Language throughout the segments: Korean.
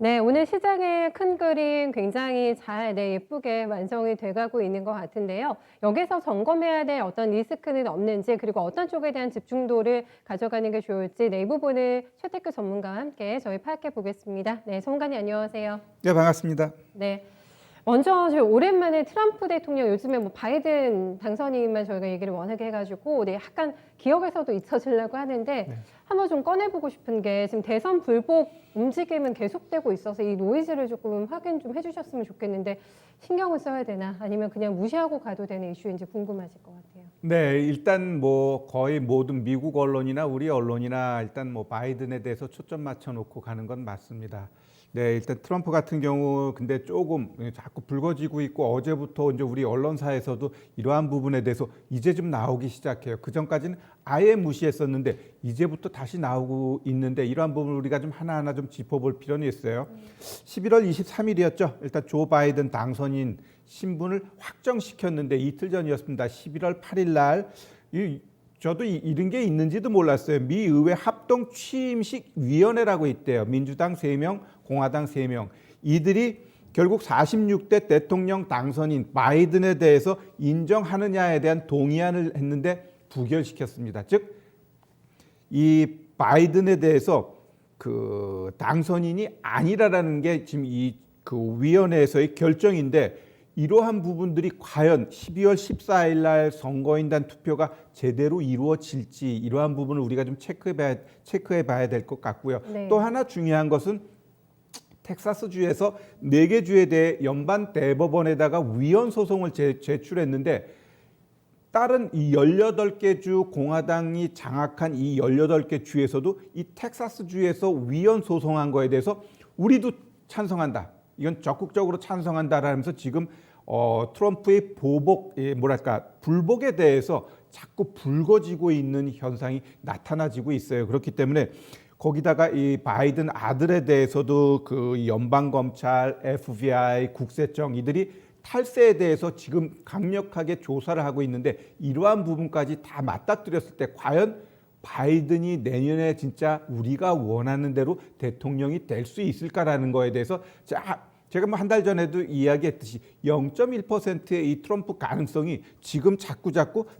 네, 오늘 시장의 큰 그림 굉장히 잘, 예쁘게 완성이 돼가고 있는 것 같은데요. 여기서 점검해야 될 어떤 리스크는 없는지, 그리고 어떤 쪽에 대한 집중도를 가져가는 게 좋을지, 이 부분을 최태규 전문가와 함께 저희 파악해 보겠습니다. 네, 전문가님 안녕하세요. 네, 반갑습니다. 네. 먼저 저희 오랜만에 트럼프 대통령 요즘에 뭐 바이든 당선인만 저희가 얘기를 워낙에 해가지고 약간 기억에서도 잊혀지려고 하는데 네. 한번 좀 꺼내보고 싶은 게 지금 대선 불복 움직임은 계속되고 있어서 이 노이즈를 조금 확인 좀 해주셨으면 좋겠는데 신경을 써야 되나 아니면 그냥 무시하고 가도 되는 이슈인지 궁금하실 것 같아요. 네, 일단 뭐 거의 모든 미국 언론이나 우리 언론이나 일단 뭐 바이든에 대해서 초점 맞춰 놓고 가는 건 맞습니다. 네, 일단 트럼프 같은 경우 근데 조금 자꾸 불거지고 있고 어제부터 이제 우리 언론사에서도 이러한 부분에 대해서 이제 좀 나오기 시작해요. 그 전까지는 아예 무시했었는데 이제부터 다시 나오고 있는데 이러한 부분을 우리가 좀 하나하나 좀 짚어볼 필요는 있어요. 11월 23일이었죠. 일단 조 바이든 당선인 신분을 확정시켰는데 이틀 전이었습니다. 11월 8일 날 저도 이런 게 있는지도 몰랐어요. 미 의회 합동 취임식 위원회라고 있대요. 민주당 3명, 공화당 3명. 이들이 결국 46대 대통령 당선인 바이든에 대해서 인정하느냐에 대한 동의안을 했는데 부결시켰습니다. 즉, 이 바이든에 대해서 그 당선인이 아니라라는 게 지금 이 그 위원회에서의 결정인데 이러한 부분들이 과연 12월 14일 날 선거인단 투표가 제대로 이루어질지 이러한 부분을 우리가 좀 체크해 봐야 될 것 같고요. 네. 또 하나 중요한 것은 텍사스주에서 4개 주에 대해 연방 대법원에다가 위헌 소송을 제출했는데 다른 이 18개 주 공화당이 장악한 이 18개 주에서도 이 텍사스 주에서 위헌 소송한 거에 대해서 우리도 찬성한다. 이건 적극적으로 찬성한다라면서 지금 트럼프의 불복에 대해서 자꾸 불거지고 있는 현상이 나타나지고 있어요. 그렇기 때문에 거기다가 이 바이든 아들에 대해서도 그 연방검찰, FBI, 국세청 이들이 탈세에 대해서 지금 강력하게 조사를 하고 있는데 이러한 부분까지 다 맞닥뜨렸을 때 과연 바이든이 내년에 진짜 우리가 원하는 대로 대통령이 될 수 있을까라는 거에 대해서 제가 뭐 한 달 전에도 이야기했듯이 0.1%의 이 트럼프 가능성이 지금 자꾸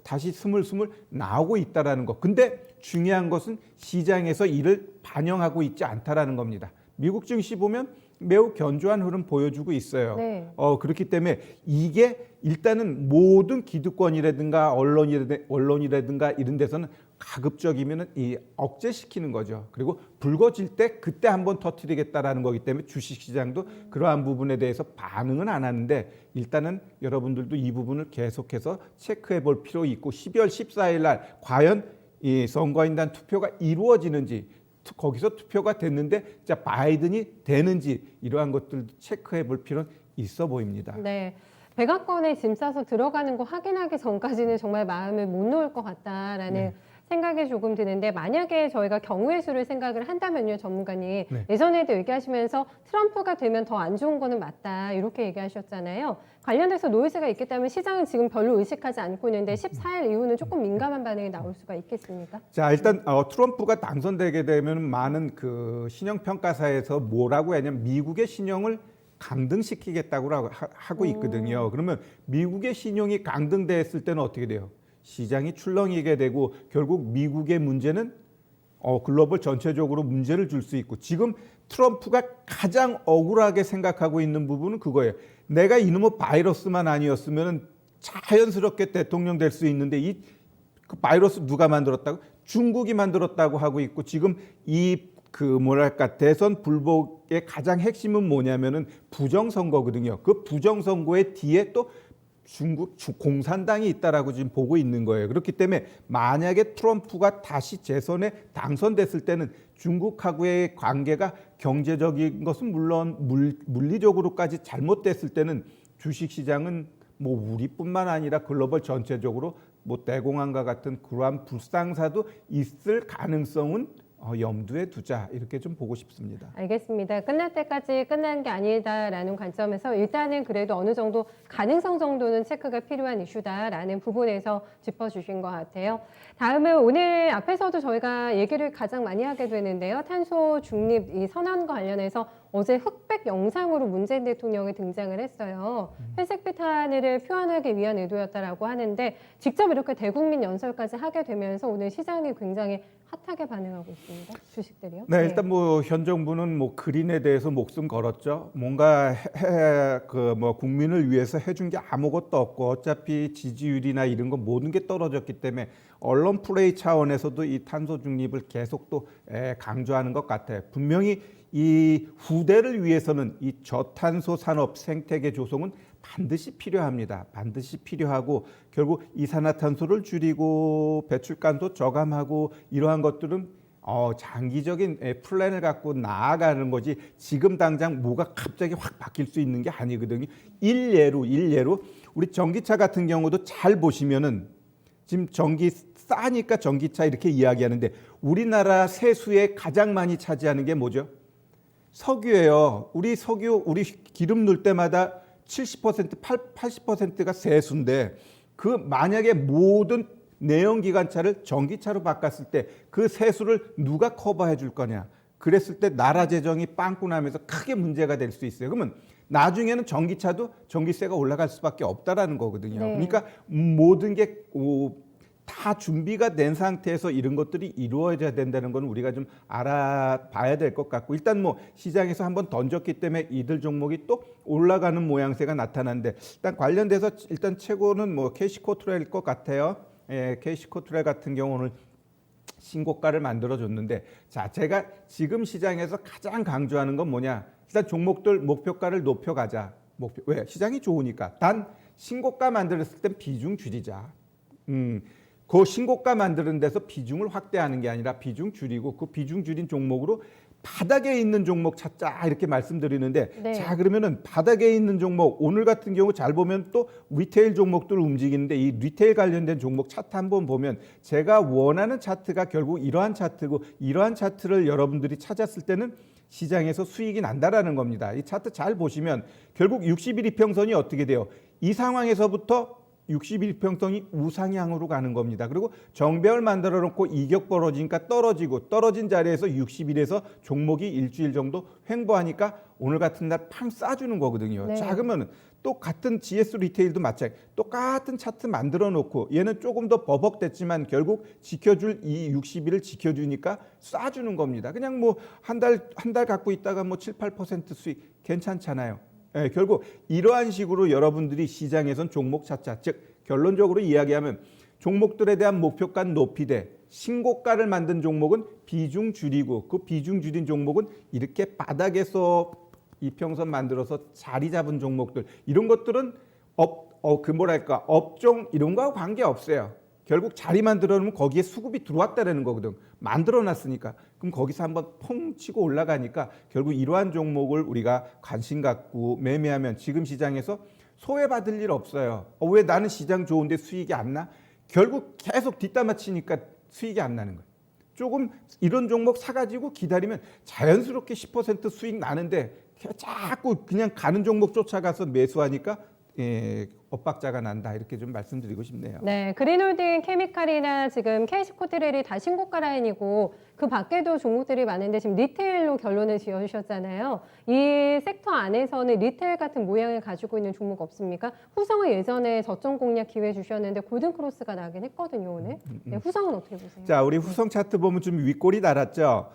다시 스물스물 나오고 있다라는 거. 근데 중요한 것은 시장에서 이를 반영하고 있지 않다라는 겁니다. 미국 증시 보면 매우 견조한 흐름 보여주고 있어요. 네. 그렇기 때문에 이게 일단은 모든 기득권이라든가 언론이라든가 이런 데서는 가급적이면은 이 억제시키는 거죠. 그리고 불거질 때 그때 한번 터뜨리겠다라는 거기 때문에 주식시장도 그러한 부분에 대해서 반응은 안 하는데 일단은 여러분들도 이 부분을 계속해서 체크해 볼 필요 있고 12월 14일 날 과연 이 선거인단 투표가 이루어지는지 거기서 투표가 됐는데 자 바이든이 되는지 이러한 것들도 체크해 볼 필요는 있어 보입니다. 네. 백악관에 짐 싸서 들어가는 거 확인하기 전까지는 정말 마음을 못 놓을 것 같다라는 생각이 조금 드는데 만약에 저희가 경우의 수를 생각을 한다면요, 전문가님. 네. 예전에도 얘기하시면서 트럼프가 되면 더 안 좋은 거는 맞다 이렇게 얘기하셨잖아요. 관련돼서 노이즈가 있기 때문에 시장은 지금 별로 의식하지 않고 있는데 14일 이후는 조금 민감한 반응이 나올 수가 있겠습니까? 자 일단 트럼프가 당선되게 되면 많은 그 신용평가사에서 뭐라고 하냐면 미국의 신용을 강등시키겠다고 하고 있거든요. 그러면 미국의 신용이 강등됐을 때는 어떻게 돼요? 시장이 출렁이게 되고 결국 미국의 문제는 글로벌 전체적으로 문제를 줄 수 있고 지금 트럼프가 가장 억울하게 생각하고 있는 부분은 그거예요. 내가 이놈의 바이러스만 아니었으면 자연스럽게 대통령 될 수 있는데 그 바이러스 누가 만들었다고? 중국이 만들었다고 하고 있고 지금 대선 불복의 가장 핵심은 뭐냐면은 부정선거거든요. 그 부정선거의 뒤에 또 중국 공산당이 있다라고 지금 보고 있는 거예요. 그렇기 때문에 만약에 트럼프가 다시 재선에 당선됐을 때는 중국하고의 관계가 경제적인 것은 물론 물리적으로까지 잘못됐을 때는 주식시장은 뭐 우리뿐만 아니라 글로벌 전체적으로 뭐 대공황과 같은 그러한 불상사도 있을 가능성은 염두에 두자 이렇게 좀 보고 싶습니다. 알겠습니다. 끝날 때까지 끝난 게 아니다라는 관점에서 일단은 그래도 어느 정도 가능성 정도는 체크가 필요한 이슈다라는 부분에서 짚어주신 것 같아요. 다음은 오늘 앞에서도 저희가 얘기를 가장 많이 하게 되는데요. 탄소 중립 이 선언과 관련해서 어제 흑백 영상으로 문재인 대통령이 등장을 했어요. 회색 비탄을 표현하기 위한 의도였다라고 하는데 직접 이렇게 대국민 연설까지 하게 되면서 오늘 시장이 굉장히 핫하게 반응하고 있습니다. 주식들이요. 네, 일단 뭐 현 정부는 뭐 그린에 대해서 목숨 걸었죠. 뭔가 그 뭐 국민을 위해서 해준 게 아무것도 없고 어차피 지지율이나 이런 거 모든 게 떨어졌기 때문에 언론 플레이 차원에서도 이 탄소 중립을 계속 또 강조하는 것 같아요. 분명히 이 후대를 위해서는 이 저탄소 산업 생태계 조성은 반드시 필요합니다. 반드시 필요하고 결국 이산화탄소를 줄이고 배출가도 저감하고 이러한 것들은 장기적인 플랜을 갖고 나아가는 거지 지금 당장 뭐가 갑자기 확 바뀔 수 있는 게 아니거든요. 일례로 우리 전기차 같은 경우도 잘 보시면은 지금 전기 싸니까 전기차 이렇게 이야기하는데 우리나라 세수에 가장 많이 차지하는 게 뭐죠? 석유예요. 우리 석유 우리 기름 넣을 때마다 70% 80%가 세수인데 그 만약에 모든 내연기관차를 전기차로 바꿨을 때 그 세수를 누가 커버해 줄 거냐. 그랬을 때 나라 재정이 빵꾸 나면서 크게 문제가 될 수 있어요. 그러면 나중에는 전기차도 전기세가 올라갈 수밖에 없다라는 거거든요. 네. 그러니까 모든 게 다 준비가 된 상태에서 이런 것들이 이루어져야 된다는 건 우리가 좀 알아봐야 될 것 같고 일단 뭐 시장에서 한번 던졌기 때문에 이들 종목이 또 올라가는 모양새가 나타났는데 일단 관련돼서 일단 최고는 뭐 캐시코트레일 것 같아요. 캐시코트레일 같은 경우 오늘 신고가를 만들어줬는데 자 제가 지금 시장에서 가장 강조하는 건 뭐냐 일단 종목들 목표가를 높여가자 왜 시장이 좋으니까 단 신고가 만들었을 땐 비중 줄이자 그 신고가 만드는 데서 비중을 확대하는 게 아니라 비중 줄이고 그 비중 줄인 종목으로 바닥에 있는 종목 찾자 이렇게 말씀드리는데 네. 자 그러면은 바닥에 있는 종목 오늘 같은 경우 잘 보면 또 리테일 종목들 움직이는데 이 리테일 관련된 종목 차트 한번 보면 제가 원하는 차트가 결국 이러한 차트고 이러한 차트를 여러분들이 찾았을 때는 시장에서 수익이 난다라는 겁니다. 이 차트 잘 보시면 결국 60일 이평선이 어떻게 돼요? 이 상황에서부터 60일 평선이 우상향으로 가는 겁니다. 그리고 정배열 만들어 놓고 이격 벌어지니까 떨어지고 떨어진 자리에서 60일에서 종목이 일주일 정도 횡보하니까 오늘 같은 날 팡 싸주는 거거든요. 네. 자 그러면 똑같은 GS 리테일도 마찬가지 똑같은 차트 만들어 놓고 얘는 조금 더 버벅댔지만 결국 지켜줄 이 60일을 지켜주니까 쏴주는 겁니다. 그냥 뭐 한 달 갖고 있다가 뭐 7, 8% 수익 괜찮잖아요. 네, 결국 이러한 식으로 여러분들이 시장에선 종목 찾자. 즉 결론적으로 이야기하면 종목들에 대한 목표가 높이되 신고가를 만든 종목은 비중 줄이고 그 비중 줄인 종목은 이렇게 바닥에서 이평선 만들어서 자리 잡은 종목들 이런 것들은 업종 이런 거하고 관계 없어요. 결국 자리 만들어 놓으면 거기에 수급이 들어왔다라는 거거든. 만들어 놨으니까. 그럼 거기서 한번 퐁 치고 올라가니까 결국 이러한 종목을 우리가 관심 갖고 매매하면 지금 시장에서 소외받을 일 없어요. 왜 나는 시장 좋은데 수익이 안 나? 결국 계속 뒷담화 치니까 수익이 안 나는 거예요. 조금 이런 종목 사가지고 기다리면 자연스럽게 10% 수익 나는데 자꾸 그냥 가는 종목 쫓아가서 매수하니까 엇박자가 난다 이렇게 좀 말씀드리고 싶네요. 네, 그린홀딩 케미칼이나 지금 캐시코트레일이 다 신고가 라인이고 그 밖에도 종목들이 많은데 지금 리테일로 결론을 지어주셨잖아요. 이 섹터 안에서는 리테일 같은 모양을 가지고 있는 종목 없습니까? 후성은 예전에 저점 공략 기회 주셨는데 골든크로스가 나긴 했거든요 오늘. 네, 후성은 어떻게 보세요? 자 우리 후성 차트 보면 좀 윗골이 달았죠.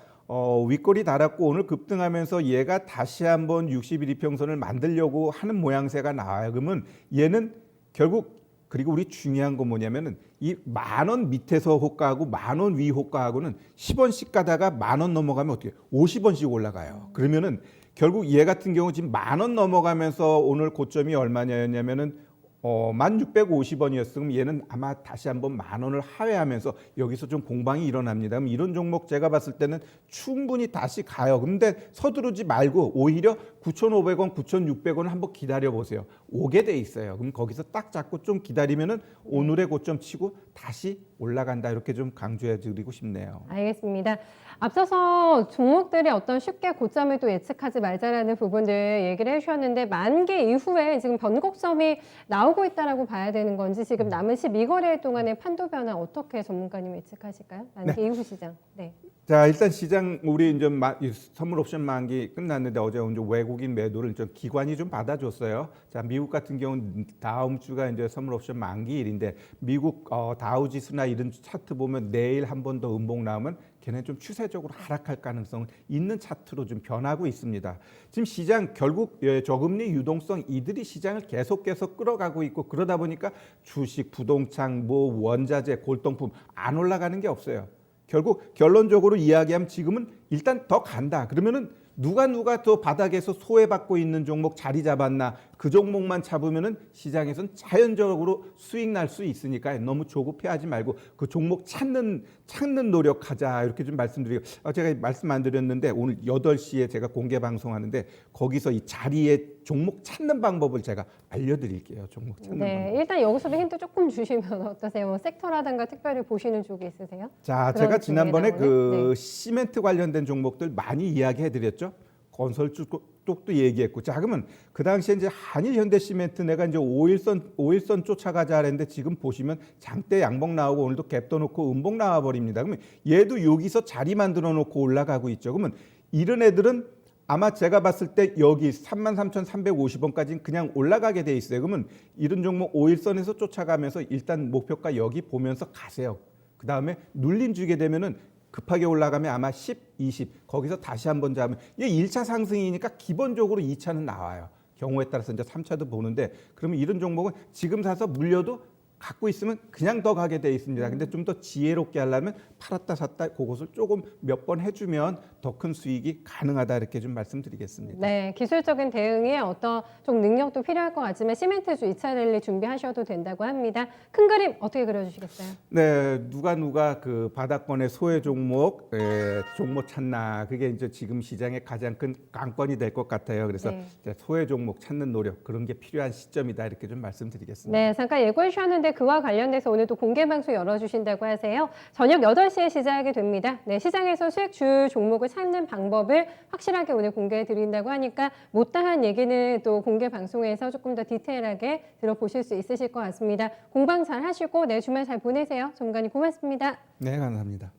윗골이 달았고 오늘 급등하면서 얘가 다시 한번 60일 이평선을 만들려고 하는 모양새가 나와요. 그러면 얘는 결국 그리고 우리 중요한 건 뭐냐면은 이 10,000원 밑에서 호가하고 10,000원 위 호가하고는 10원씩 가다가 10,000원 넘어가면 어떻게 50원씩 올라가요. 그러면은 결국 얘 같은 경우 지금 10,000원 넘어가면서 오늘 고점이 얼마냐면은 1,650원이었으면 얘는 아마 다시 한번 10,000원을 하회하면서 여기서 좀 공방이 일어납니다. 그럼 이런 종목 제가 봤을 때는 충분히 다시 가요. 근데 서두르지 말고 오히려 9,500원, 9,600원 한번 기다려 보세요. 오게 돼 있어요. 그럼 거기서 딱 잡고 좀 기다리면은 오늘의 고점 치고 다시 올라간다. 이렇게 좀 강조해 드리고 싶네요. 알겠습니다. 앞서서 종목들이 어떤 쉽게 고점을 또 예측하지 말자라는 부분들 얘기를 해주셨는데 만기 이후에 지금 변곡점이 나오고 있다라고 봐야 되는 건지 지금 남은 12거래일 동안의 판도 변화 어떻게 전문가님 예측하실까요? 만기 이후 시장. 네. 자, 일단 시장 우리 이제 이 선물 옵션 만기 끝났는데 어제 이제 외국인 매도를 좀 기관이 좀 받아줬어요. 자, 미국 같은 경우는 다음 주가 이제 선물 옵션 만기일인데 미국 다우 지수나 이런 차트 보면 내일 한 번 더 음봉 나오면 걔네 좀 추세적으로 하락할 가능성 있는 차트로 좀 변하고 있습니다. 지금 시장 결국 저금리 유동성 이들이 시장을 계속해서 끌어가고 있고 그러다 보니까 주식, 부동산, 뭐 원자재, 골동품 안 올라가는 게 없어요. 결국 결론적으로 이야기하면 지금은 일단 더 간다. 그러면은 누가 더 바닥에서 소외받고 있는 종목 자리 잡았나 그 종목만 잡으면은 시장에선 자연적으로 수익 날 수 있으니까 너무 조급해하지 말고 그 종목 찾는 노력하자 이렇게 좀 말씀드리고 제가 말씀 안 드렸는데 오늘 8시에 제가 공개 방송하는데 거기서 이 자리에 종목 찾는 방법을 제가 알려드릴게요. 종목 찾는 방법. 일단 여기서도 힌트 조금 주시면 어떠세요? 뭐 섹터라든가 특별히 보시는 쪽이 있으세요? 자, 그런 제가 지난번에 쪽에 나오는? 시멘트 관련된 종목들 많이 이야기해드렸죠. 건설 쪽도 얘기했고. 자, 그러면 그 당시에 이제 한일 현대 시멘트 내가 이제 5일선 쫓아가자 했는데 지금 보시면 장대 양봉 나오고 오늘도 갭 떠놓고 음봉 나와 버립니다. 그러면 얘도 여기서 자리 만들어 놓고 올라가고 있죠. 그러면 이런 애들은 아마 제가 봤을 때 여기 33,350원까지는 그냥 올라가게 돼 있어요. 그러면 이런 종목 5일선에서 쫓아가면서 일단 목표가 여기 보면서 가세요. 그 다음에 눌림 주게 되면은 급하게 올라가면 아마 10, 20 거기서 다시 한번 잡으면 이게 1차 상승이니까 기본적으로 2차는 나와요. 경우에 따라서 이제 3차도 보는데 그러면 이런 종목은 지금 사서 물려도 갖고 있으면 그냥 더 가게 돼 있습니다. 근데 좀 더 지혜롭게 하려면 팔았다 샀다 그것을 조금 몇 번 해주면 더 큰 수익이 가능하다 이렇게 좀 말씀드리겠습니다. 네, 기술적인 대응에 어떤 좀 능력도 필요할 것 같지만 시멘트주 2차 랠리 준비하셔도 된다고 합니다. 큰 그림 어떻게 그려주시겠어요? 네, 누가 그 바닥권의 소외 종목 찾나 그게 이제 지금 시장의 가장 큰 관건이 될 것 같아요. 그래서 네. 이제 소외 종목 찾는 노력 그런 게 필요한 시점이다 이렇게 좀 말씀드리겠습니다. 네, 잠깐 예고해 주셨는데 그와 관련돼서 오늘 또 공개 방송 열어주신다고 하세요. 저녁 8시에 시작이 됩니다. 네, 시장에서 수익 줄 종목을 찾는 방법을 확실하게 오늘 공개해 드린다고 하니까 못다한 얘기는 또 공개 방송에서 조금 더 디테일하게 들어보실 수 있으실 것 같습니다. 공방 잘 하시고 네, 주말 잘 보내세요. 전문가님 고맙습니다. 네, 감사합니다.